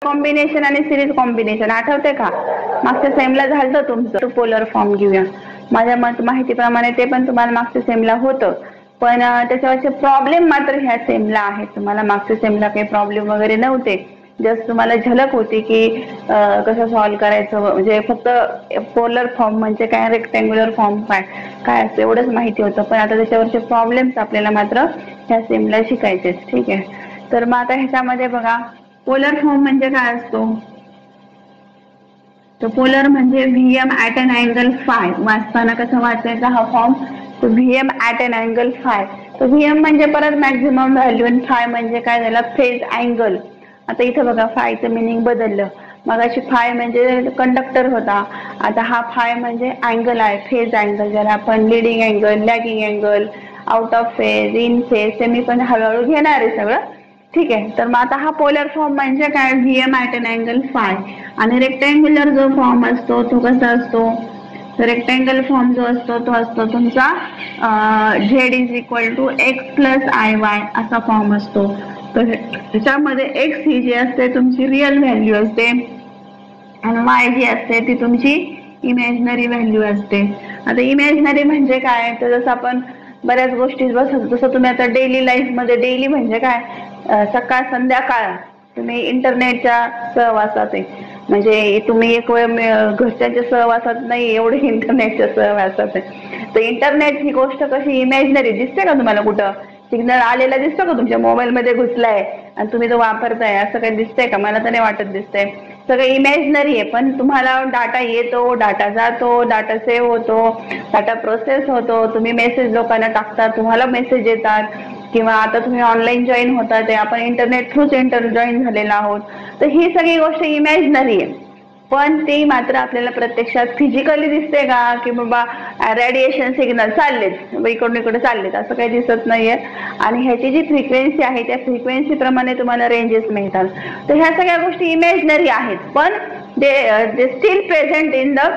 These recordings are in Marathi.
कॉम्बिनेशन आणि सिरीज कॉम्बिनेशन आठवते का? मागच्या सेमला झालं तुमचं. पोलर फॉर्म घेऊया. माझ्या माहितीप्रमाणे ते पण तुम्हाला मागच्या सेमला होतं, पण त्याच्यावरचे प्रॉब्लेम मात्र ह्या सेमला आहेत. तुम्हाला मागच्या सेमला काही प्रॉब्लेम वगैरे नव्हते, जस्ट तुम्हाला झलक होती की कसं सॉल्व्ह करायचं, म्हणजे फक्त पोलर फॉर्म म्हणजे काय, रेक्टँग्युलर फॉर्म काय असतं एवढंच माहिती होतं. पण आता त्याच्यावरचे प्रॉब्लेम्स आपल्याला मात्र ह्या सेमला शिकायचे. ठीक आहे, तर मग आता ह्याच्यामध्ये बघा, पोलर फॉर्म म्हणजे काय असतो? तर पोलर म्हणजे VM at an angle phi. वाचताना कसं वाचायचा हा फॉर्म? तर VM at an angle phi. तर व्हीएम म्हणजे परत मॅक्झिमम व्हॅल्यू आणि फाय म्हणजे काय झालं? Phase angle. आता इथं बघा फायचं मिनिंग बदललं. मगाशी फाय म्हणजे कंडक्टर होता, आता हा फाय म्हणजे अँगल आहे, फेज अँगल, ज्याला आपण leading angle, lagging angle, out of phase, in phase, ते मी पण हळूहळू घेणार आहे सगळं. ठीक आहे, तर मग आता हा पोलर फॉर्म म्हणजे काय? VM at an angle phi. आणि रेक्टँग्युलर जो फॉर्म असतो तो कसा असतो? तर रेक्टँगल फॉर्म जो असतो तो असतो तुमचा Z is equal to X plus I Y असा फॉर्म असतो. तर त्याच्यामध्ये एक्स ही जी असते तुमची रिअल व्हॅल्यू असते आणि वाय जी असते ती तुमची इमॅजिनरी व्हॅल्यू असते. आता इमॅजिनरी म्हणजे काय? तर जसं आपण बऱ्याच गोष्टी जसं तुम्ही आता डेली लाईफमध्ये, डेली म्हणजे काय, सकाळ संध्याकाळ तुम्ही इंटरनेटच्या सहवासात आहे, म्हणजे तुम्ही एक वेळ घरच्यांच्या सहवासात नाही, एवढे इंटरनेटच्या सहवासात आहे. तर इंटरनेट ही गोष्ट कशी इमॅजिनरी दिसते का तुम्हाला? कुठं सिग्नल आलेला दिसतो का? तुमच्या मोबाईलमध्ये घुसलाय आणि तुम्ही तो वापरताय, असं काही दिसतंय का? मला तर नाही वाटत दिसतंय. सगळं इमॅजिनरी आहे. पण तुम्हाला डाटा येतो, डाटा जातो, डाटा सेव्ह होतो, डाटा प्रोसेस होतो, तुम्ही मेसेज लोकांना टाकता, तुम्हाला मेसेज येतात, किंवा आता तुम्ही ऑनलाईन जॉईन होता, ते आपण इंटरनेट थ्रूच जॉईन झालेलो आहोत. तर ही सगळी गोष्ट इमॅजिनरी आहे, पण ती मात्र आपल्याला प्रत्यक्षात फिजिकली दिसते का? की बाबा रेडिएशन सिग्नल चाललेत, इकडून इकडे चाललेत, असं काही दिसत नाहीये. आणि ह्याची जी फ्रिक्वेन्सी आहे त्या फ्रिक्वेन्सी प्रमाणे तुम्हाला रेंजेस मिळतात. तर ह्या सगळ्या गोष्टी इमॅजिनरी आहेत, पण they still present in the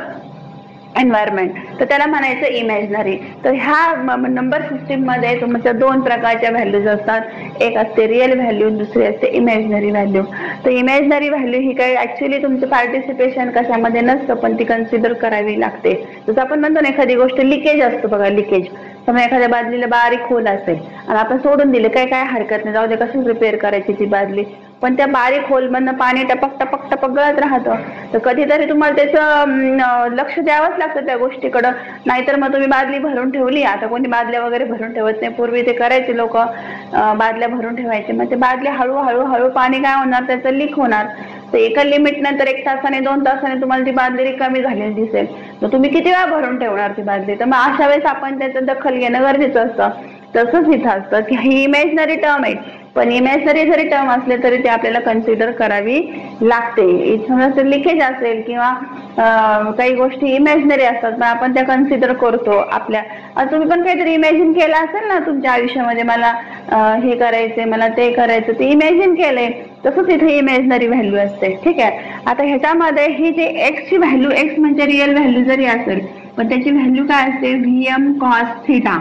environment, तर त्याला म्हणायचं इमॅजिनरी. तर ह्या नंबर सिस्टीम मध्ये तुमच्या दोन प्रकारच्या व्हॅल्यूज असतात, एक असते रिअल व्हॅल्यू, दुसरी असते इमॅजिनरी व्हॅल्यू. तर इमॅजिनरी व्हॅल्यू ही काही ऍक्च्युली तुमचं पार्टिसिपेशन कशामध्ये नसतं, पण ती कन्सिडर करावी लागते. जसं आपण म्हणतो ना, एखादी गोष्ट लिकेज असतो बघा, लिकेज. समजा एखाद्या बादलीला बारीक खोल असेल आणि आपण सोडून दिले, काय हरकत नाही, जाऊ दे, कसं रिपेअर करायची ती बादली, पण त्या बारीक होलमधनं पाणी टपक टपक टपक गळत राहतं. तर कधीतरी तुम्हाला त्याचं लक्ष द्यावंच लागतं त्या गोष्टीकडं, नाहीतर मग तुम्ही बादली भरून ठेवली. आता कोणी बादल्या वगैरे भरून ठेवत नाही, पूर्वी ते करायचे लोक, बादल्या भरून ठेवायचे. मग ते बादल्या हळूहळू पाणी काय होणार, त्याचं लीक होणार. तर एका लिमिट नंतर 1 तासाने 2 तासाने तुम्हाला ती बादली रिकामी झालेली दिसेल. तर तुम्ही किती वेळा भरून ठेवणार ती बादली? तर मग अशा वेळेस आपण त्याचं दखल घेणं गरजेचं असतं. तसंच इथं असतं की ही इमॅजिनरी टर्म आहे, पण इमॅजिनरी जरी टर्म असले तरी ते आपल्याला कन्सिडर करावी लागते. इथं लिकेज असेल किंवा काही गोष्टी इमॅजिनरी असतात, पण आपण त्या कन्सिडर करतो आपल्या. तुम्ही पण काहीतरी इमॅजिन केलं असेल ना तुमच्या आयुष्यामध्ये, मला हे करायचंय, मला ते करायचं, ते इमॅजिन केलंय. तसंच इथे इमॅजिनरी व्हॅल्यू असते. ठीक आहे, आता ह्याच्यामध्ये ही जी एक्सची व्हॅल्यू, एक्स म्हणजे रिअल व्हॅल्यू जरी असेल, पण त्याची व्हॅल्यू काय असते? व्हीएम कॉस थिटा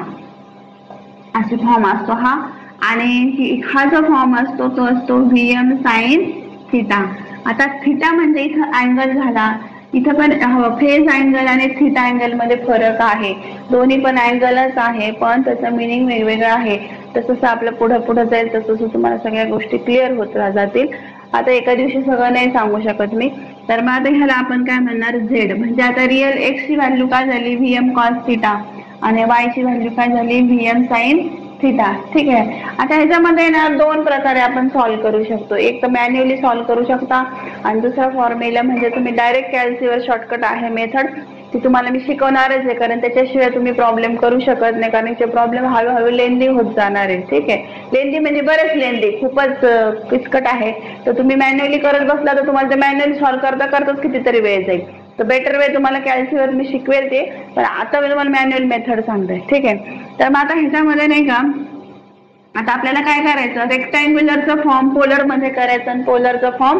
असे फॉर्म असतो हा. आणि हा जो फॉर्म असतो तो असतो व्हीएम साइन थिटा. आता थिटा म्हणजे इथं अँगल झाला, इथं पण फेज अँगल आणि थिटा अँगल मध्ये फरक आहे. दोन्ही पण अँगलच आहे, पण त्याचं मिनिंग वेगवेगळं आहे. तसं आपलं पुढं जाईल तसं तुम्हाला सगळ्या गोष्टी क्लिअर होत जातील. आता एका दिवशी सगळं नाही सांगू शकत मी. तर मग आता ह्याला आपण काय म्हणणार? झेड. म्हणजे आता रिअल एक्स ची व्हॅल्यू काय झाली? व्हीएम कॉस थिटा, आणि वाय ची व्हॅल्यू काय झाली? VM sine theta. ठीक आहे, आता ह्याच्यामध्ये ना दोन प्रकारे आपण सॉल्व्ह करू शकतो. एक तर मॅन्युअली सॉल्व्ह करू शकता, आणि दुसरा फॉर्म्युला म्हणजे तुम्ही डायरेक्ट कॅल्सीवर शॉर्टकट आहे मेथड, ती तुम्हाला मी शिकवणारच आहे, कारण त्याच्याशिवाय तुम्ही प्रॉब्लेम करू शकत नाही, कारण ते प्रॉब्लेम हळूहळू लेंदी होत जाणार आहे. ठीक आहे, लेंदी म्हणजे बरेच लेंदी, खूपच किचकट आहे. तर तुम्ही मॅन्युअली करत बसला तर तुम्हाला ते मॅन्युअली सॉल्व्ह करताच कितीतरी वेळ जाईल. तर बेटर वे तुम्हाला कॅल्सीवर मी शिकवेल ते, पण आता मी तुम्हाला मॅन्युअल मेथड सांगते. ठीक आहे, तर मग आता ह्याच्यामध्ये नाही का, आता आपल्याला काय करायचं? रेक्टँग्युलरचं फॉर्म पोलर मध्ये करायचं आणि पोलरचं फॉर्म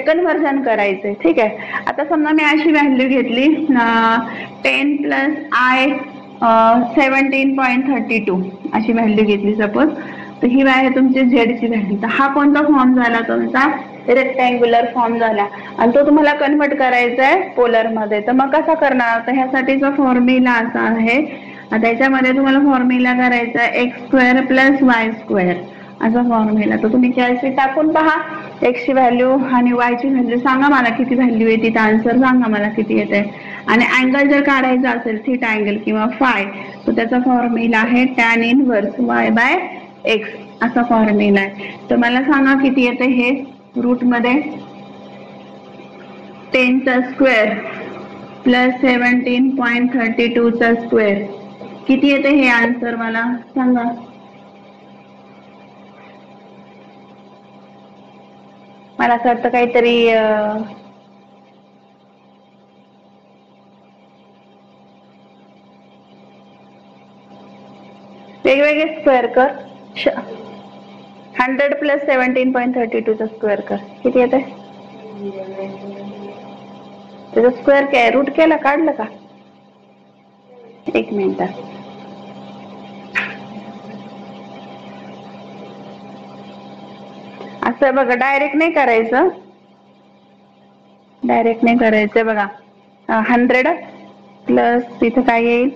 कन्व्हर्जन करायचंय. ठीक आहे, आता समजा मी अशी व्हॅल्यू घेतली 10 प्लस आय 17.32 अशी व्हॅल्यू घेतली सपोज. तर ही आहे तुमची झेड ची व्हॅल्यू. तर हा कोणता फॉर्म झाला तुमचा? रेक्टँग्युलर फॉर्म झाला आणि तो तुम्हाला कन्वर्ट करायचा आहे पोलर मध्ये. तर मग कसा करणार, तर ह्यासाठीचा फॉर्म्युला असा आहे. आता याच्यामध्ये तुम्हाला फॉर्म्युला करायचा आहे x² + y² असा फॉर्म्युला. तर तुम्ही कॅल्सी टाकून पहा x ची व्हॅल्यू आणि y ची व्हॅल्यू, सांगा मला किती व्हॅल्यू येते, तर आन्सर सांगा मला किती येते. आणि अँगल जर काढायचा असेल थीटा अँगल किंवा फाय, तर त्याचा फॉर्म्युला आहे tan इनव्हर्स y/x असा फॉर्म्युला आहे. तर मला सांगा किती येते हे रूट मध्ये 10² + 17.32² किती येते हे आन्सर मला सांगा. मला असं वाटतं काहीतरी वेगवेगळे स्क्वेअर कर. 100 + 17.32 स्क्वेअर कर, किती येते त्याचा स्क्वेअर. काय रूट केला, काढलं का? एक मिनिट. असं बघा, डायरेक्ट नाही करायचं, बघा. 100 प्लस तिथं काय येईल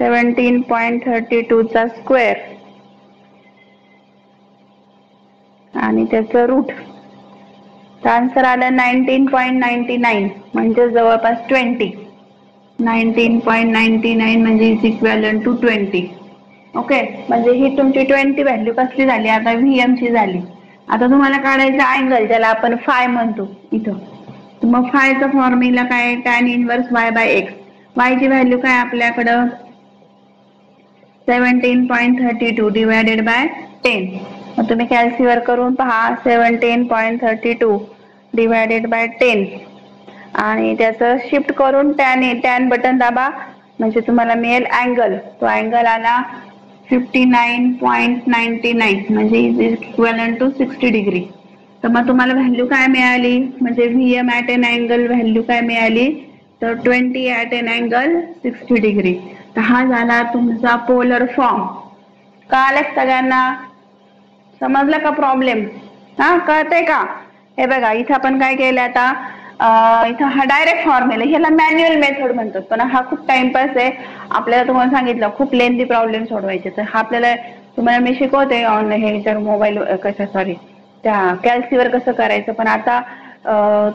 17.32 स्क्वेअर आणि त्याचं रूट. तर आन्सर आलं 19.99 म्हणजे जवळपास 20. 19.99 म्हणजे इज इक्वॅलंट टू 20. ओके, म्हणजे ही तुमची 20 व्हॅल्यू कसली झाली, आता व्हीएम ची झाली. आता तुम्हाला काढायचा अँगल, ज्याला आपण फाय म्हणतो इथं. तर मग फायचा फॉर्म्युला काय, tan इनव्हर्स y/x. y ची व्हॅल्यू काय आपल्याकडं 17.32 डिवायडेड बाय 10. मग तुम्ही कॅल्सीवर करून पहा 17.32 डिवायडेड बाय 10 आणि त्याचं शिफ्ट करून टॅन बटन दाबा म्हणजे तुम्हाला मिळेल अँगल. तो अँगल आला 59.99 म्हणजे इज इक्वॅलंट टू 60 डिग्री. तर मग तुम्हाला व्हॅल्यू काय मिळाली, म्हणजे VM at an angle value काय मिळाली, तर 20 ॲट एन अँगल 60 डिग्री. तर हा झाला तुमचा पोलर फॉर्म. कळालं सगळ्यांना, समजलं का प्रॉब्लेम? हा, कळतंय का? हे बघा इथं आपण काय केलं आता, इथं हा डायरेक्ट फॉर्म्युला, ह्याला मॅन्युअल मेथड म्हणतात, पण हा खूप टाइमपास आहे. आपल्याला तुम्हाला सांगितलं खूप लेंथी प्रॉब्लेम सोडवायचे, तर हा आपल्याला तुम्हाला मी शिकवते ऑनलाईन ह्याच्यावर मोबाईल त्या कॅल्सीवर कसं करायचं. पण आता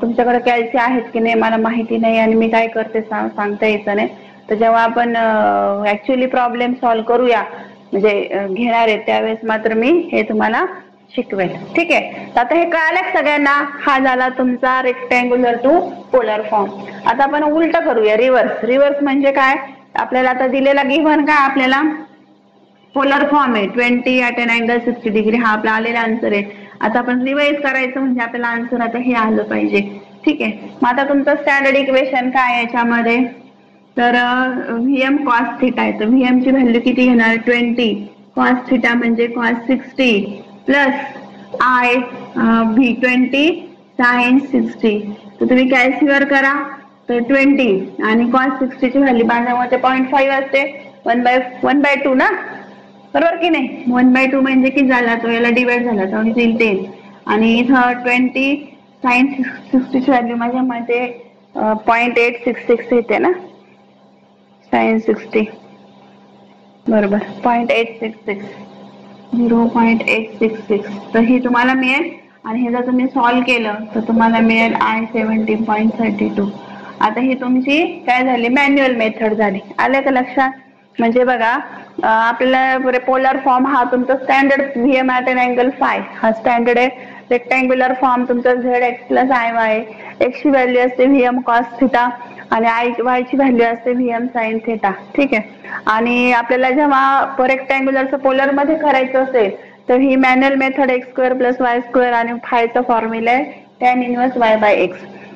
तुमच्याकडे कॅल्सी आहेत की नाही मला माहिती नाही आणि मी काय करते सांगता यायचं नाही. तर जेव्हा आपण ऍक्च्युअली प्रॉब्लेम सॉल्व्ह करूया म्हणजे घेणार आहे त्यावेळेस मात्र मी हे तुम्हाला शिकवेल. ठीक आहे, तर आता हे कळालं सगळ्यांना. हा झाला तुमचा रेक्टँग्युलर टू पोलर फॉर्म. आता आपण उलट करूया, रिव्हर्स म्हणजे काय, आपल्याला आता दिलेला गिव्हन काय आपल्याला पोलर फॉर्म आहे 20 ॲट एन अँगल 60 डिग्री, हा आपला आलेला आन्सर आहे. आता आपण रिवाइज करायचं म्हणजे आपल्याला आन्सर आता हे आलं पाहिजे. ठीक आहे, मग आता तुमचं स्टँडर्ड इक्वेशन काय याच्यामध्ये, तर व्हीएम कॉस थिटा आहे. तर व्हीएम ची व्हॅल्यू किती घेणार 20 कॉस थिटा म्हणजे cos 60 plus I V 20 sine 60. तर तुम्ही कॅल्सीवर करा, तर 20 आणि कॉस 60 ची व्हॅल्यू बांधामध्ये 0.5 असते, 1/2 ना, बरोबर की नाही. 1/2 म्हणजे किती झाला, तो याला डिवाइड झाला तर येईल 10 आणि इथं 20 साइन 60 ची व्हॅल्यू माझ्या मध्ये 0.866 येते ना, साइन 60 बरोबर 0.866 0.866. तर ही तुम्हाला मिळेल आणि हे जर तुम्ही सॉल्व्ह केलं तर तुम्हाला मिळेल I70.32. आता ही तुमची काय झाली, मॅन्युअल मेथड झाली. आलं का लक्षात? म्हणजे बघा आपल्याला पोलर फॉर्म हा तुमचा standard VM at an angle phi हा स्टँडर्ड आहे. रेक्टँग्युलर फॉर्म तुमचा ZX + IY. एक्स ची व्हॅल्यू असते व्हीएम कॉस थिटा आणि वाय ची व्हॅल्यू असते व्हीएम साइन थिटा. ठीक आहे, आणि आपल्याला जेव्हा रेक्टँग्युलरचं पोलर मध्ये करायचं असेल तर ही मॅन्युअल मेथड x² + y² आणि फायचा फॉर्म्युला आहे tan इनव्हर्स y/x.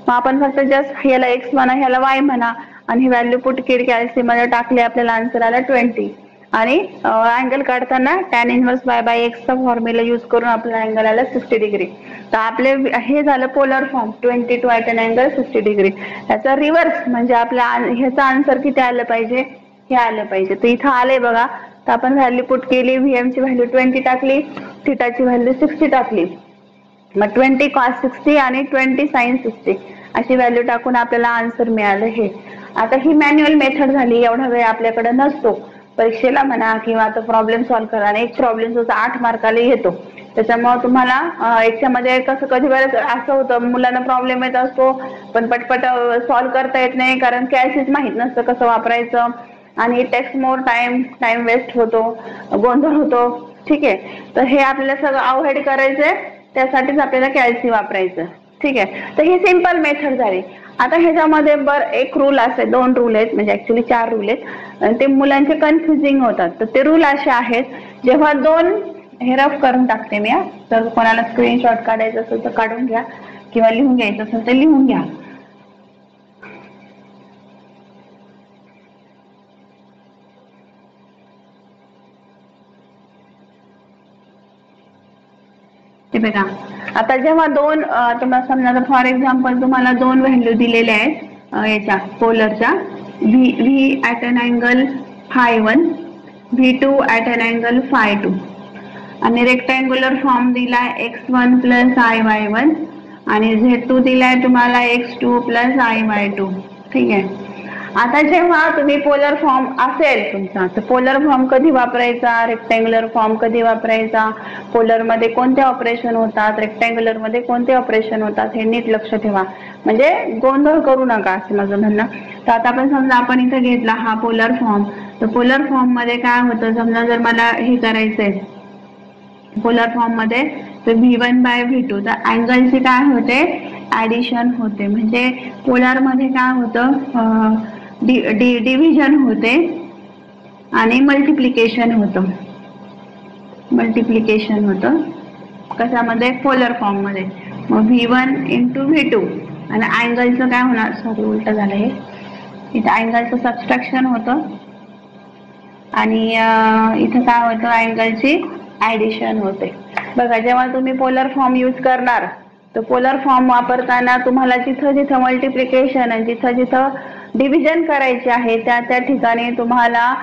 मग आपण फक्त जस्ट ह्याला x म्हणा ह्याला y म्हणा आणि ही व्हॅल्यू पुट केली कॅल्सी मध्ये टाकली, आपल्याला आन्सर आला 20. आणि अँगल काढताना tan इनव्हर्स y/x चा फॉर्म्युला यूज करून आपला अँगल आला 60 डिग्री. तर आपले हे झालं polar form 22 at an angle 60 degree. याचा रिव्हर्स म्हणजे आपल्या ह्याचा आन्सर किती आलं पाहिजे, हे आलं पाहिजे. तर इथं आलंय बघा, तर आपण व्हॅल्यू पुट केली, व्हीएम ची व्हॅल्यू 20 टाकली, थिटाची व्हॅल्यू 60 टाकली मग 20 cos 60 आणि 20 sin 60 अशी व्हॅल्यू टाकून आपल्याला आन्सर मिळालं हे. आता ही मॅन्युअल मेथड झाली, एवढा वेळ आपल्याकडे नसतो परीक्षेला म्हणा किंवा आता प्रॉब्लेम सॉल्व्ह करा, आणि एक प्रॉब्लेम जो 8 मार्काला येतो, त्याच्यामुळे तुम्हाला याच्यामध्ये कसं कधी वेळेस असं होतं मुलांना प्रॉब्लेम येत असतो पण पटपट सॉल्व्ह करता येत नाही, कारण कॅल्सीच माहित नसतं कसं वापरायचं आणि टेक्स्ट मोर टाइम वेस्ट होतो, गोंधळ होतो. ठीक आहे, तर हे आपल्याला सगळं अवॉइड करायचंय, त्यासाठीच आपल्याला कॅल्सी वापरायचं. ठीक आहे, तर ही सिंपल मेथड झाली. आता ह्याच्यामध्ये एक रूल असे, 2 रूल आहेत, म्हणजे ऍक्च्युली 4 रूल आहेत, ते मुलांचे कन्फ्युजिंग होतात. तर ते रूल असे आहेत, जेव्हा 2 हे रफ करून टाकते मी, तर कोणाला स्क्रीनशॉट काढायचं असेल तर काढून घ्या किंवा लिहून घ्यायचं असेल तर लिहून घ्या. ते बघा, आता जेव्हा 2 तुम्हाला समजा फॉर एक्झाम्पल तुम्हाला 2 व्हॅल्यू दिलेल्या आहेत याच्या पोलरच्या, V at an angle φ1, V2 at an angle φ2, आणि रेक्टँग्युलर फॉर्म दिलाय x1 प्लस iy1 आणि z2 दिलाय तुम्हाला x2 प्लस iy2. ठीक आहे, आता जेव्हा तुम्ही पोलर फॉर्म असेल तुमचा, तर पोलर फॉर्म कधी वापरायचा, रेक्टँग्युलर फॉर्म कधी वापरायचा, पोलर मध्ये कोणते ऑपरेशन होतात, रेक्टँग्युलर मध्ये कोणते ऑपरेशन होतात, हे नीट लक्ष ठेवा, म्हणजे गोंधळ करू नका असं माझं म्हणणं. तर आता आपण समजा आपण इथे घेतला हा पोलर फॉर्म, तर पोलर फॉर्म मध्ये काय होतं, समजा जर मला हे करायचंय पोलर फॉर्म मध्ये, तर V1/V2, तर अँगलची काय होते, ऍडिशन होते, म्हणजे पोलर मध्ये काय होतं, डिव्हिजन होते आणि मल्टिप्लिकेशन होतं. कशामध्ये, पोलर फॉर्म मध्ये. मग V1 × V2 आणि अँगलचं काय होणार, सॉरी उलट झालं हे, इथं अँगलचं सबट्रॅक्शन होतं आणि इथं काय होतं, अँगलची ऍडिशन होते. बघा, जेव्हा तुम्ही पोलर फॉर्म यूज करणार, तर पोलर फॉर्म वापरताना तुम्हाला जिथं जिथं मल्टिप्लिकेशन आणि जिथं जिथं डिव्हिजन करायचे आहे त्या ठिकाणी तुम्हाला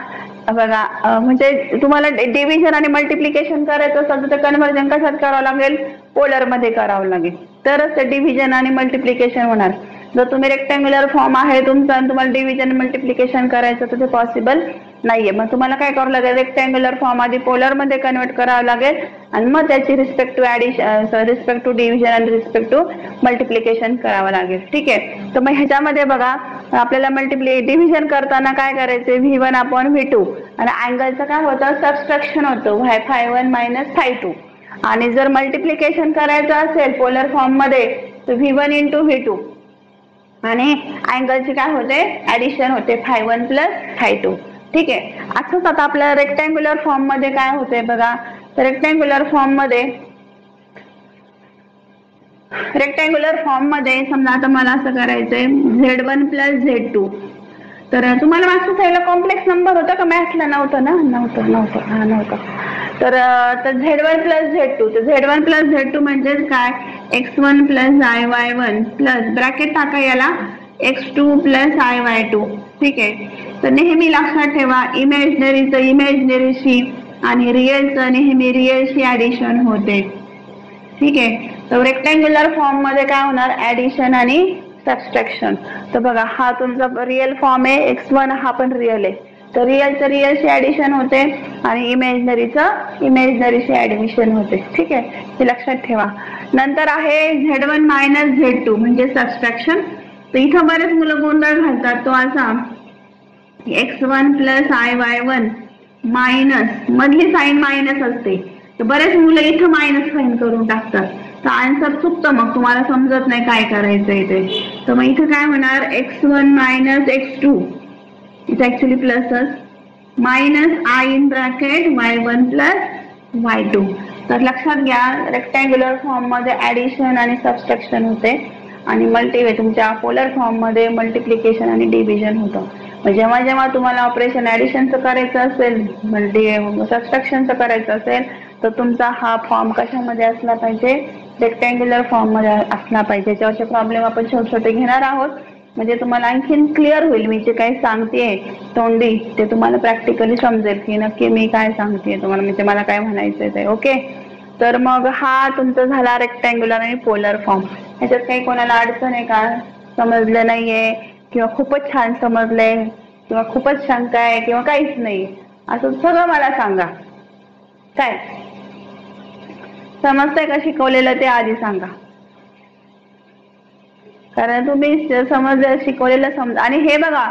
बघा, म्हणजे तुम्हाला डिव्हिजन आणि मल्टिप्लिकेशन करायचं असेल तर कन्व्हर्जन कशात करावं लागेल, पोलर मध्ये करावं लागेल, तरच ते डिव्हिजन आणि मल्टिप्लिकेशन होणार. जर तुम्ही रेक्टँग्युलर फॉर्म आहे तुमचा आणि तुम्हाला डिव्हिजन मल्टिप्लिकेशन करायचं तर ते पॉसिबल नाहीये. मग तुम्हाला काय करावं लागेल, रेक्टँग्युलर फॉर्म आधी पोलर मध्ये कन्वर्ट करावं लागेल आणि मग त्याची रिस्पेक्ट टू डिव्हिजन आणि रिस्पेक्ट टू मल्टिप्लिकेशन करावं लागेल. ठीक आहे, तर मग ह्याच्यामध्ये बघा, आपल्याला डिव्हिजन करताना काय करायचे, V1/V2 आणि अँगलचं काय होतं, सबट्रॅक्शन होतं, φ1 - φ2. आणि जर मल्टिप्लिकेशन करायचं असेल पोलर फॉर्म मध्ये, तर V1 × V2 आणि अँगलची काय होते, ऍडिशन होते, φ1 + φ2. ठीक आहे, असंच आता आपल्या रेक्टँग्युलर फॉर्म मध्ये काय होते बघा, तर रेक्टँग्युलर फॉर्म मध्ये समजा आता मला असं करायचंय Z1 + Z2, तर तुम्हाला मागच्या साईडला कॉम्प्लेक्स नंबर होता का, मॅथ्सला नव्हतं ना, नव्हतं. तर Z1 + Z2, तर Z1 + Z2 म्हणजेच काय, x1 + iy1 प्लस ब्रॅकेट टाका याला x2 + iy2. ठीक आहे, तर नेहमी लक्षात ठेवा, इमॅजिनरीचं इमॅजिनरीशी आणि रिअलचं नेहमी रिअलशी ऍडिशन होते. ठीक आहे, तर रेक्टँग्युलर फॉर्म मध्ये काय होणार, ऍडिशन आणि सबट्रॅक्शन. तर बघा, हा तुमचा रिअल फॉर्म आहे, x1 हा पण रिअल आहे, तर रिअलचं रिअलशी ऍडिशन होते आणि इमॅजिनरीचं इमॅजिनरीशी ऍडिशन होते. ठीक आहे, हे लक्षात ठेवा. नंतर आहे Z1 - Z2 म्हणजे सबट्रॅक्शन. तर इथं बरेच मुलं गोंधळ घालतात, तो असा x1 + iy1 मायनस, मधली साईन मायनस असते, तर बरेच मुलं इथं मायनस साईन करून टाकतात, तर आन्सर चुकतं, मग तुम्हाला समजत नाही काय करायचंय ते. तर मग इथं काय होणार, x1 - x2, इथं ऍक्च्युली प्लसच, मायनस y1 + y2. तर लक्षात घ्या, रेक्टँग्युलर फॉर्म मध्ये ऍडिशन आणि सबट्रॅक्शन होते आणि तुमच्या पोलर फॉर्म मध्ये मल्टिप्लिकेशन आणि डिव्हिजन होतं. जेव्हा जेव्हा तुम्हाला ऑपरेशन ऍडिशनचं करायचं असेल, सबट्रॅक्शनचं करायचं असेल, तर तुमचा हा फॉर्म कशामध्ये असला पाहिजे, रेक्टँग्युलर फॉर्म मध्ये असला पाहिजे. त्याचे प्रॉब्लेम आपण छोटे छोटे घेणार आहोत, म्हणजे तुम्हाला आणखीन क्लिअर होईल मी जे काही सांगतेय तोंडी, ते तुम्हाला प्रॅक्टिकली समजेल की नक्की मी काय सांगतेय तुम्हाला, म्हणजे मला काय म्हणायचंय ते. ओके, तर मग हा तुमचा झाला रेक्टँग्युलर आणि पोलर फॉर्म. ह्याच्यात काही कोणाला अडचण आहे का? समजलं नाहीये किंवा खूपच छान समजलंय किंवा खूपच शंका आहे किंवा काहीच नाही असं सगळं मला सांगा. काय समजतंय का शिकवलेलं ते आधी सांगा, कारण तुम्ही समजलं शिकवलेलं समजा. आणि हे बघा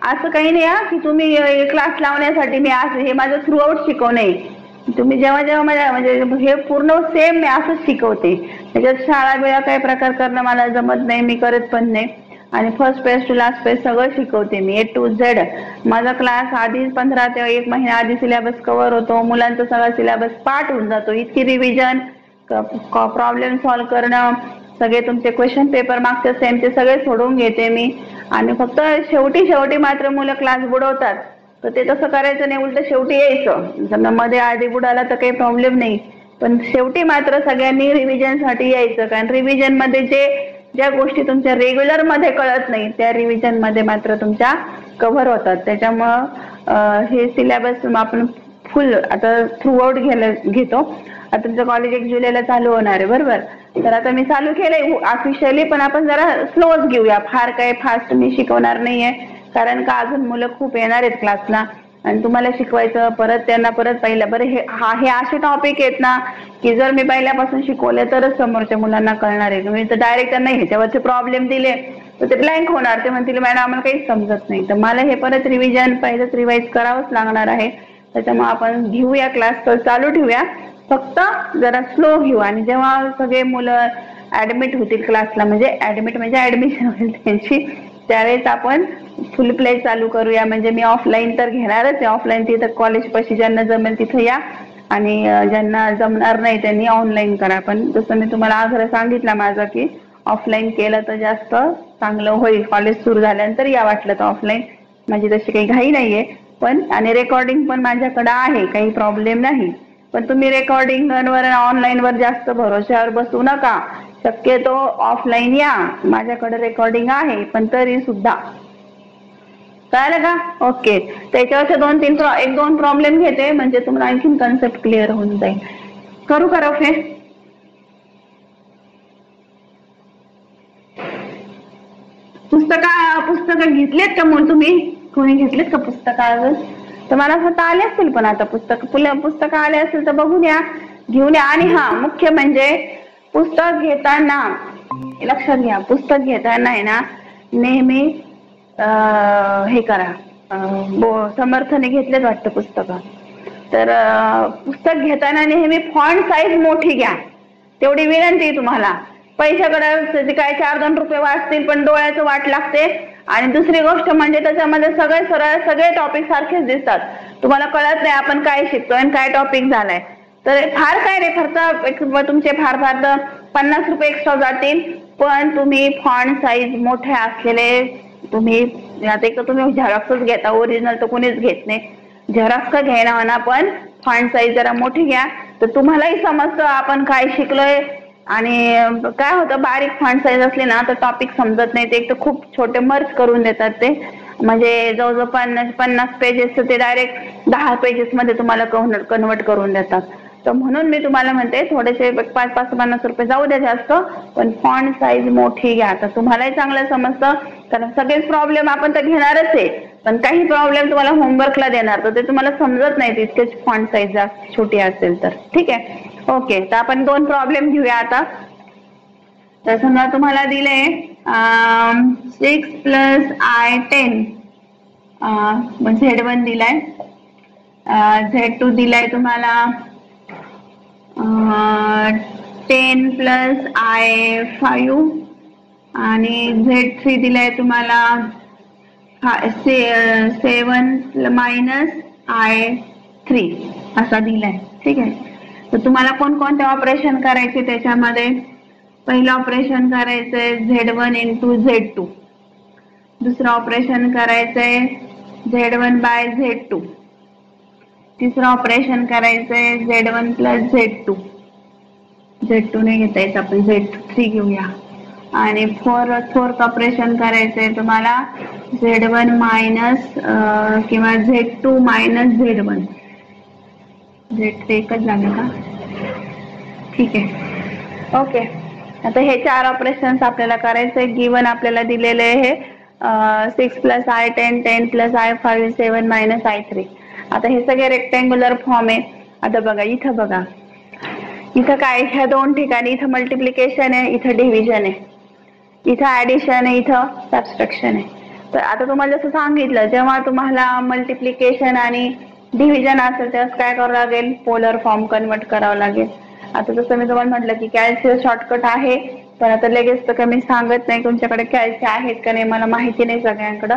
असं काही नाही की तुम्ही क्लास लावण्यासाठी मी असं हे माझं थ्रू आउट शिकवणं आहे. तुम्ही जेव्हा जेव्हा माझ्या म्हणजे हे पूर्ण सेम मी असंच शिकवते. त्याच्यात शाळा बिळा काही प्रकार करणं मला जमत नाही, मी करत पण नाही. आणि first page to last page सगळं शिकवते मी A to Z. माझा क्लास आधी 15 ते 1 महिना आधी सिलेबस कव्हर होतो. मुलांचा सगळा सिलेबस पाठ होऊन जातो. इतकी रिव्हिजन, प्रॉब्लेम सॉल्व्ह करणं, सगळे तुमचे क्वेश्चन पेपर मागचे सेम ते सगळे सोडवून घेते मी. आणि फक्त शेवटी मात्र मुलं क्लास बुडवतात, तर ते तसं करायचं नाही, उलट शेवटी यायचं. समजा मध्ये आधी बुडाला तर काही प्रॉब्लेम नाही, पण शेवटी मात्र सगळ्यांनी रिव्हिजनसाठी यायचं. कारण रिव्हिजन मध्ये ज्या गोष्टी तुमच्या रेग्युलर मध्ये कळत नाही त्या रिव्हिजन मध्ये मात्र तुमच्या कव्हर होतात. त्याच्यामुळं हे सिलेबस आपण फुल आता थ्रू आउट घेतो. आता तुमचं कॉलेज 1 जुलैला चालू होणार आहे बरोबर. तर आता मी चालू केलंय ऑफिशियली, पण आपण जरा स्लोच घेऊया. फार काही फास्ट मी शिकवणार नाहीये, कारण का अजून मुलं खूप येणार आहेत क्लासला आणि तुम्हाला शिकवायचं परत त्यांना परत पहिलं. बरं हे असे टॉपिक आहेत ना की जर मी पहिल्यापासून शिकवले तरच समोरच्या मुलांना कळणार आहे. तुम्ही तर डायरेक्ट त्यांना ह्याच्यावरचे प्रॉब्लेम दिले तर ते ब्लँक होणार. ते म्हणतील मॅडम आम्हाला काहीच समजत नाही. तर मला हे परत रिव्हिजन पहिलंच रिवाईज करावंच लागणार आहे. त्याच्यामुळे आपण घेऊया क्लास तर चालू ठेवूया, फक्त जरा स्लो घेऊ. आणि जेव्हा सगळे मुलं ऍडमिट होतील क्लासला, म्हणजे ऍडमिशन होईल त्यांची, त्यावेळेस आपण फुल प्ले चालू करूया. म्हणजे मी ऑफलाईन तर घेणारच आहे. ऑफलाईन तिथं कॉलेज पाशी ज्यांना जमेल तिथं या आणि ज्यांना जमणार नाही त्यांनी ऑनलाईन करा. पण जसं मी तुम्हाला आग्रह सांगितला माझा की ऑफलाईन केलं तर जास्त चांगलं होईल. कॉलेज सुरू झाल्यानंतर या वाटलं तर ऑफलाईन, माझी तशी काही घाई नाहीये. पण आणि रेकॉर्डिंग पण माझ्याकडे आहे, काही प्रॉब्लेम नाही. पण तुम्ही रेकॉर्डिंगवर ऑनलाईनवर जास्त भरोश्यावर बसू नका. शक्यतो ऑफलाईन या, माझ्याकडे रेकॉर्डिंग आहे. पण तरी सुद्धा कळलं का? ओके. त्याच्यावरचे 1-2 प्रॉब्लेम घेते, म्हणजे तुम्हाला आणखीन कन्सेप्ट क्लिअर होऊन जाईल. करू का रफे? पुस्तकं घेतलेत का मग तुम्ही? कोणी घेतलेत का पुस्तकं अजून? तर मला फक्त आले असतील, पण आता पुस्तकं आले असतील तर बघून या, घेऊन या. आणि हा मुख्य म्हणजे पुस्तक घेताना लक्षात घ्या, पुस्तक घेताना आहे ना नेहमी हे करा. समर्थने घेतलेच वाटतं पुस्तकं. तर पुस्तक घेताना नेहमी फॉन्ट साईज मोठी घ्या, तेवढी विनंती आहे तुम्हाला. पैशाकडे काय 4-2 रुपये वाचतील, पण डोळ्याचं वाट लागते. आणि दुसरी गोष्ट म्हणजे त्याच्यामध्ये सगळे टॉपिक सारखेच दिसतात. तुम्हाला कळत नाही आपण काय शिकतोय आणि काय टॉपिक झालाय. तर फार काय नाही, फक्त तुमचे फार तर 50 रुपये एक्स्ट्रा जातील. पण तुम्ही फॉन्ट साईज मोठे असलेले तुम्ही आता एक तर तुम्ही झेरॉक्सच घेता, ओरिजिनल तर कोणीच घेत नाही. झेरॉक्स का घ्यायला म्हणा, पण फॉन्ट साईज जरा मोठी घ्या, तर तुम्हालाही समजतं आपण काय शिकलोय. आणि काय होतं, बारीक फॉन्ट साईज असले ना तर टॉपिक समजत नाही. ते एक तर खूप छोटे मर्ज करून देतात ते, म्हणजे जवळजवळ 50 पेजेस ते डायरेक्ट 10 पेजेस मध्ये तुम्हाला कन्वर्ट करून देतात. तर म्हणून मी तुम्हाला म्हणते थोडेसे 5-50 रुपये जाऊ द्या जास्त, पण फॉन्ट साईज मोठी घ्या, तर तुम्हालाही चांगलं समजतं. कारण सगळेच प्रॉब्लेम आपण तर घेणारच आहे, पण काही प्रॉब्लेम तुम्हाला होमवर्कला देणार तर ते तुम्हाला समजत नाही तितकेच फॉन्ट साईज जास्त छोटी असेल तर. ठीक आहे, ओके. तर आपण 2 प्रॉब्लेम घेऊया आता. तर समजा तुम्हाला दिले 6 + I10, Z1 दिलाय, Z2 दिलाय तुम्हाला 10 + I5 आणि Z3 दिलाय तुम्हाला 7 - I3 असा दिलाय. ठीक आहे. तर तुम्हाला कोणकोणते ऑपरेशन करायचे त्याच्यामध्ये? पहिलं ऑपरेशन करायचंय Z1 × Z2, दुसरं ऑपरेशन करायचंय Z1/Z2, तिसरं ऑपरेशन करायचंय Z1 + Z2. Z2 नाही घेता येत, आपण Z3 घेऊया. आणि फोर्थ ऑपरेशन करायचंय तुम्हाला Z1 - किंवा Z2 - Z1. Z3 एकच झालं का? ठीक आहे. ओके, आता हे 4 ऑपरेशन्स आपल्याला करायचे. गिवन आपल्याला दिलेले हे 6 + i10 10 + i5 7 - i3. आता हे सगळे रेक्टँग्युलर फॉर्म आहे. आता बघा इथं बघा, इथं काय, ह्या 2 ठिकाणी इथं मल्टिप्लिकेशन आहे, इथं डिव्हिजन आहे, इथं ऍडिशन आहे, इथं सबट्रॅक्शन आहे. तर आता तुम्हाला जसं सांगितलं, जेव्हा तुम्हाला मल्टिप्लिकेशन आणि डिव्हिजन असेल तेव्हा काय करावं लागेल, पोलर फॉर्म कन्वर्ट करावं लागेल. आता जसं मी तुम्हाला म्हटलं की कॅल्सी शॉर्टकट आहे, पण आता लगेच तर मी सांगत नाही तुमच्याकडे कॅल्सी आहेत का नाही, मला माहिती नाही सगळ्यांकडं.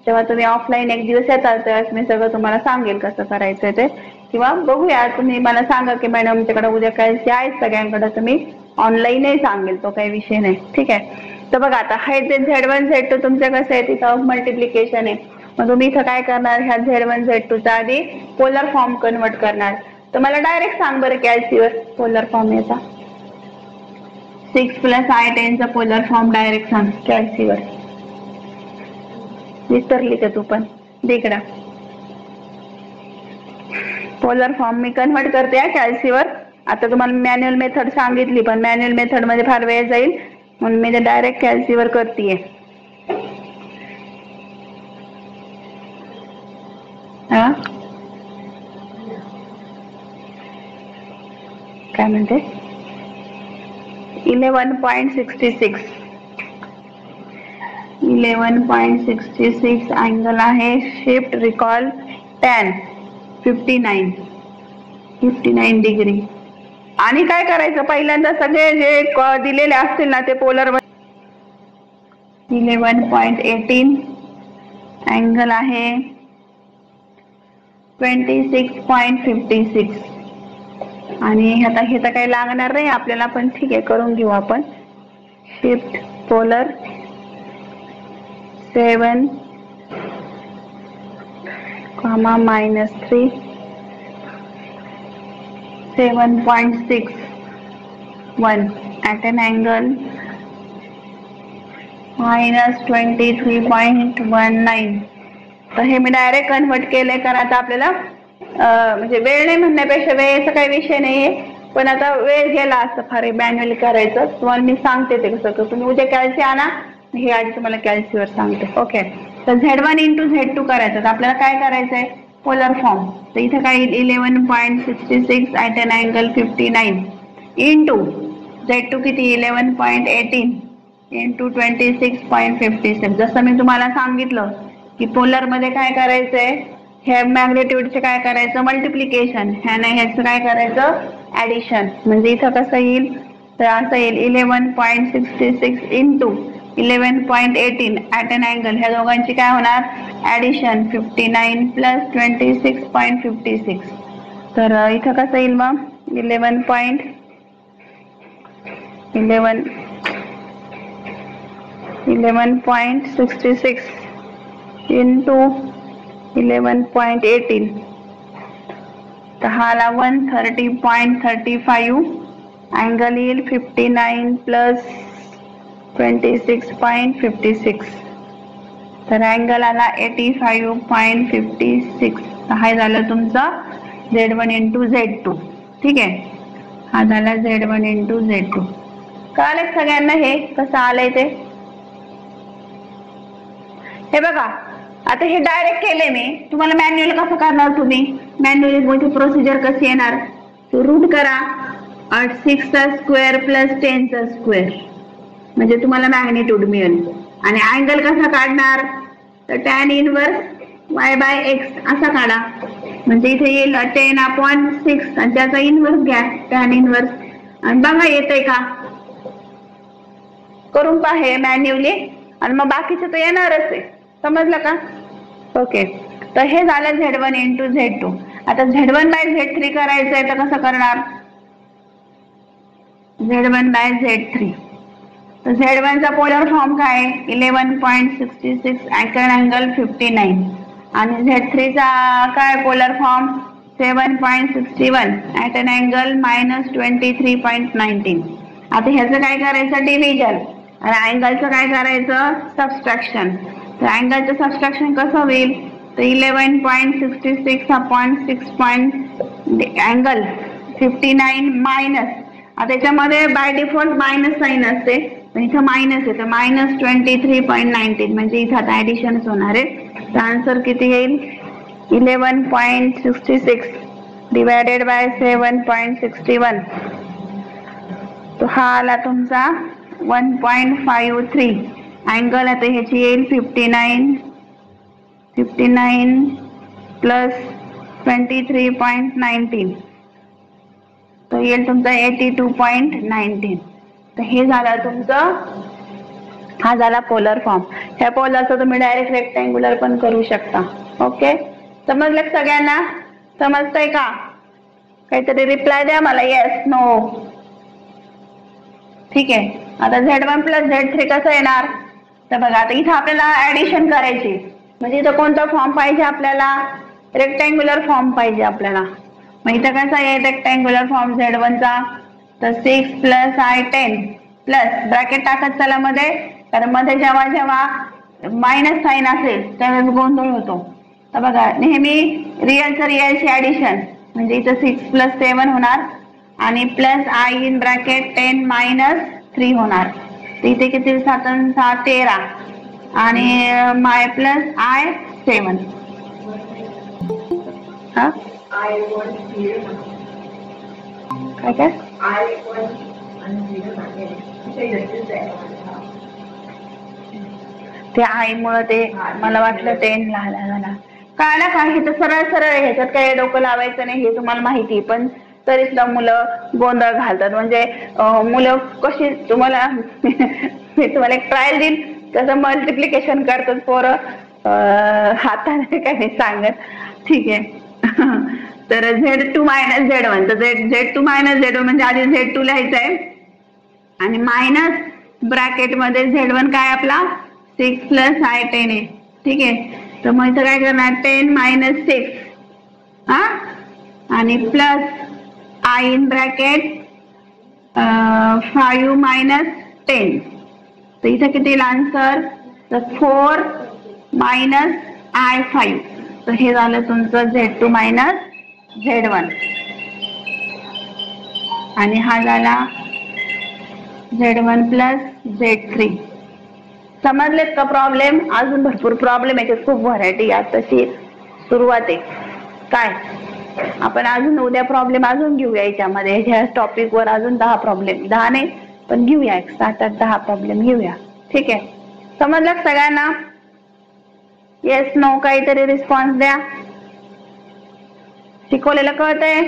जेव्हा तुम्ही ऑफलाईन एक दिवस येताल त्यावेळेस मी सगळं तुम्हाला सांगेल कसं करायचं ते, किंवा बघूया तुम्ही मला सांगा की मॅडम आमच्याकडे उद्या कॅल्सी आहेत सगळ्यांकडे, तर मी ऑनलाईनही सांगेल, तो काही विषय नाही. ठीक आहे. तर बघा आता हे जे Z1 Z2 तुमचं कसं आहे, तिथं मल्टिप्लिकेशन आहे. मग तुम्ही इथं काय करणार, ह्या Z1 Z2 चा आधी पोलर फॉर्म कन्वर्ट करणार. तर मला डायरेक्ट सांग बरं कॅल्सीवर पोलर फॉर्म याचा, 6 + i10 चा पोलर फॉर्म डायरेक्ट सांग कॅल्सीवर. विसरली का तू पण दिकडा? पोलर फॉर्म मी कन्वर्ट करते कॅल्सीवर. आता तुम्हाला मॅन्युअल मेथड सांगितली, पण मॅन्युअल मेथड मध्ये फार वेळ जाईल म्हणून मी ते डायरेक्ट कॅल्सीवर करतेय. हा काय म्हणते, 11.66 11.66 अँगल आहे. Shift recall tan 59 degree. आणि काय करायचं, पहिल्यांदा सगळे जे दिलेले असतील ना ते पोलर 11.18 अँगल आहे 26.56. आणि आता हे तर काही लागणार नाही आपल्याला, पण ठीक आहे करून घेऊ आपण. Shift polar 7, -3 7.61 at an angle -23.19. तर हे मी डायरेक्ट कन्वर्ट केले, कारण आता आपल्याला म्हणजे वेळ नाही म्हणण्यापेक्षा वेळेचा काही विषय नाहीये, पण आता वेळ गेला असं फार मॅन्युअली करायचं. तुम्हाला मी सांगते ते कसं, तुम्ही उद्या कॅल्सी आणा, हे आधी तुम्हाला कॅल्सीवर सांगते. ओके, तर Z1 × Z2 करायचं. तर आपल्याला काय करायचंय, पोलर फॉर्म. तर इथं काय 11.66 at an angle 59 into Z2 किती 11.18 इंटू 26.56. जसं मी तुम्हाला सांगितलं की पोलर मध्ये काय करायचंय, ह्या मॅग्नेट्यूडचे काय करायचं मल्टिप्लिकेशन, ह्याने ह्याचं काय करायचं ऍडिशन. म्हणजे इथं कसं येईल, तर असं येईल 11.66 इंटू 11.18 ॲट एन अँगल, ह्या दोघांची काय होणार ऍडिशन 59 + 26.56. तर इथं कसं येईल मग 11.66 इंटू 11.18, तर हा आला 130.35 अँगल येईल 59 + 26.56. तर अँगल आला 85.56. हा झालं तुमचा Z1 × Z2. ठीक आहे, हा झाला Z1 × Z2. कळालं सगळ्यांना हे कसं आलंय ते? हे बघा आता हे डायरेक्ट केले मी, तुम्हाला मॅन्युअल कसं करणार, तुम्ही मॅन्युअली प्रोसिजर कशी येणार, रूट करा 6 चा स्क्वेअर + 10 चा स्क्वेअर, म्हणजे तुम्हाला मॅग्निट्यूड मिळेल. आणि अँगल कसा काढणार, तर tan इनवर्स y/x असा काढा. म्हणजे इथे येईल 10/6 आणि त्याचा इनवर्स घ्या tan इनवर्स, आणि बघा येतंय का, करून पहा मॅन्युअली, आणि मग बाकीचं तर येणारच आहे. समजलं का? ओके, तर हे झालं Z1 × Z2. आता Z1/Z3 करायचंय, तर कसं करणार, Z1/Z3. तर Z1 चा पोलर फॉर्म काय 11.66 ॲट एन अँगल 59, आणि Z3 चा काय polar form 7.61 at an angle -23.19. आता ह्याचं काय करायचं डिव्हिजन, आणि अँगलचं काय करायचं सबट्रॅक्शन. तर अँगलचं सबट्रॅक्शन कसं होईल, तर 11.66 अपॉन 6. अँगल 59 मायनस, आता याच्यामध्ये बाय डिफॉल्ट मायनस साईन असते, पण इथं मायनस आहे तर -23.19 म्हणजे इथं आता ऍडिशनच होणार आहे. तर आन्सर किती येईल? 11.66 डिवायडेड बाय 7.61. तो हा आला तुमचा 1.53. अँगल आता ह्याची येईल 59 प्लस 23.19 तो येईल तुमचा 82.19. तर हे झालं तुमचं, हा झाला पोलर फॉर्म. ह्या पोलरचा तुम्ही डायरेक्ट रेक्टँग्युलर पण करू शकता. ओके, समजलं सगळ्यांना? समजतंय का? काहीतरी रिप्लाय द्या मला, येस नो. ठीक आहे. आता Z1 प्लस Z3 कसं येणार? तर बघा आता इथं आपल्याला ऍडिशन करायची, म्हणजे इथं कोणता फॉर्म पाहिजे आपल्याला? रेक्टँग्युलर फॉर्म पाहिजे आपल्याला. मग इथं कसा आहे रेक्टँग्युलर फॉर्म Z1 चा? तर 6 प्लस I 10 प्लस ब्रॅकेट टाकत चला मध्ये, कारण मध्ये जेव्हा जेव्हा मायनस साईन असेल त्यावेळेस गोंधळ होतो. तर बघा नेहमी रिअलचं रिअलची ऍडिशन, म्हणजे इथं 6 प्लस 7 होणार आणि plus I in bracket 10 minus 3 होणार. इथे किती 7 7 13 आणि माय प्लस I 7. हा काय काय ते आई मुळे ते मला वाटलं 10 लहान झाला. कळलं का? हे तर सरळ सरळ आहे, ह्याच्यात काही डोकं लावायचं नाही हे तुम्हाला माहिती, पण तरी सुद्धा मुलं गोंधळ घालतात. म्हणजे मुलं कशी, तुम्हाला मी तुम्हाला एक ट्रायल देईन कसं मल्टिप्लिकेशन करतात पोरं हाताने काही सांगत. ठीक आहे. तर Z2 मायनस Z1, तर Z2 मायनस Z1 म्हणजे आधी Z2 लिहायचं आहे आणि मायनस ब्रॅकेट मध्ये Z1 काय आपला 6 प्लस I 10 आहे. ठीक आहे. तर मग इथं काय करणार 10 मायनस 6 हा आणि plus I in bracket 5 minus 10. तर इथं किती येईल आन्सर? तर 4 मायनस I 5. तर हे झालं तुमचं Z2 मायनस Z1 आणि हा झाला Z1 प्लस Z3. समजलेत का प्रॉब्लेम? अजून भरपूर प्रॉब्लेम याच्यात, खूप व्हरायटी. आताची सुरुवात आहे. काय आपण अजून उद्या प्रॉब्लेम अजून घेऊया याच्यामध्ये, ह्या टॉपिक वर अजून 10 प्रॉब्लेम, 10 नाही पण घेऊया, 7-8-10 प्रॉब्लेम घेऊया. ठीक आहे. समजलं सगळ्यांना? येस नो काहीतरी रिस्पॉन्स द्या. शिकवलेलं कळतंय?